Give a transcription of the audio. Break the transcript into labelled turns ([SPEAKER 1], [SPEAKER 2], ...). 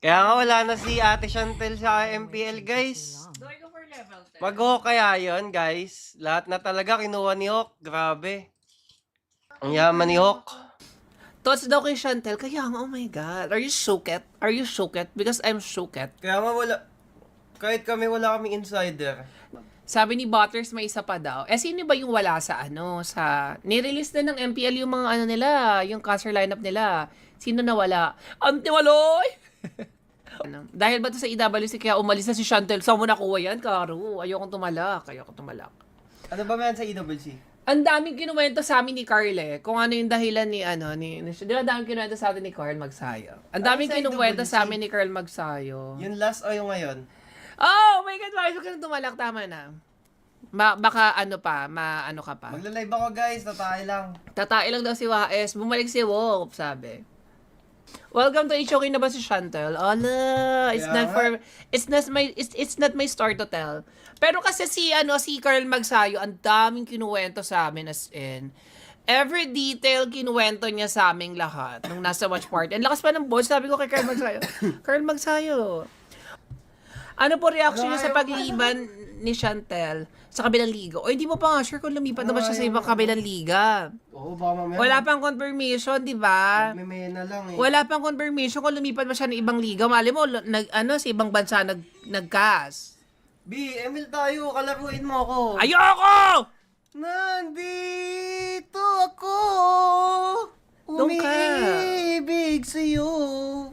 [SPEAKER 1] Kaya nga wala na si Ate Chantel sa MPL, guys. Mag-Hawk kaya yun, guys. Lahat na talaga kinuha ni Hawk. Grabe. Ang yaman ni Hawk.
[SPEAKER 2] Thoughts daw kay Chantel, kaya nga, oh my God. Are you shooked? Are you shooked? Because I'm shooked.
[SPEAKER 1] Kaya nga wala, kahit kami wala kaming insider.
[SPEAKER 2] Sabi ni Butters, may isa pa daw. Eh, sino ba yung wala sa nirelease na ng MPL yung mga nila, yung cancer lineup nila. Sino na wala? Antiwaloy! Dahil ba to sa EWC kaya umalis na si Chantel? Saan mo nakuha yan, Karo? Ayokong tumalak.
[SPEAKER 1] Ano ba man sa EWC?
[SPEAKER 2] Ang daming kinuwento sa amin ni Carl kung ano yung dahilan ni di ba daming kinuwento sa atin ni Carl Magsayo? Ang daming
[SPEAKER 1] sa
[SPEAKER 2] kinuwento
[SPEAKER 1] EWC?
[SPEAKER 2] sa amin ni Carl Magsayo.
[SPEAKER 1] Yung last o yung ngayon?
[SPEAKER 2] Oh my God, why ka na tumalak? Tama na. Baka maano ka pa.
[SPEAKER 1] Magla-live ako, guys. Tatay lang.
[SPEAKER 2] Tatay lang daw si Waes. Bumalik si Wolf, sabi. Welcome to HOK na ba si Chantel? Ala, it's not my story to tell. Pero kasi si Carl Magsayo, ang daming kinuwento sa amin as in. Every detail kinuwento niya sa aming lahat nung nasa watch party. Ang lakas pa ng boss, sabi ko kay Carl Magsayo. Carl Magsayo, ano po reaction niya sa pagliban ni Chantel sa kabilang liga? O hindi mo pa nga sure kung lumipat na ba siya sa ibang kabilang liga.
[SPEAKER 1] Oo, baka mamaya.
[SPEAKER 2] Wala pang confirmation, di ba?
[SPEAKER 1] May na lang eh.
[SPEAKER 2] Wala pang confirmation kung lumipat ba siya ng ibang liga. Mali mo, sa ibang bansa nagcast.
[SPEAKER 1] B, Emil tayo. Kalaruin mo ako.
[SPEAKER 2] Ayoko!
[SPEAKER 1] Nandito ako.
[SPEAKER 2] Doon ka.
[SPEAKER 1] Umiibig sa'yo.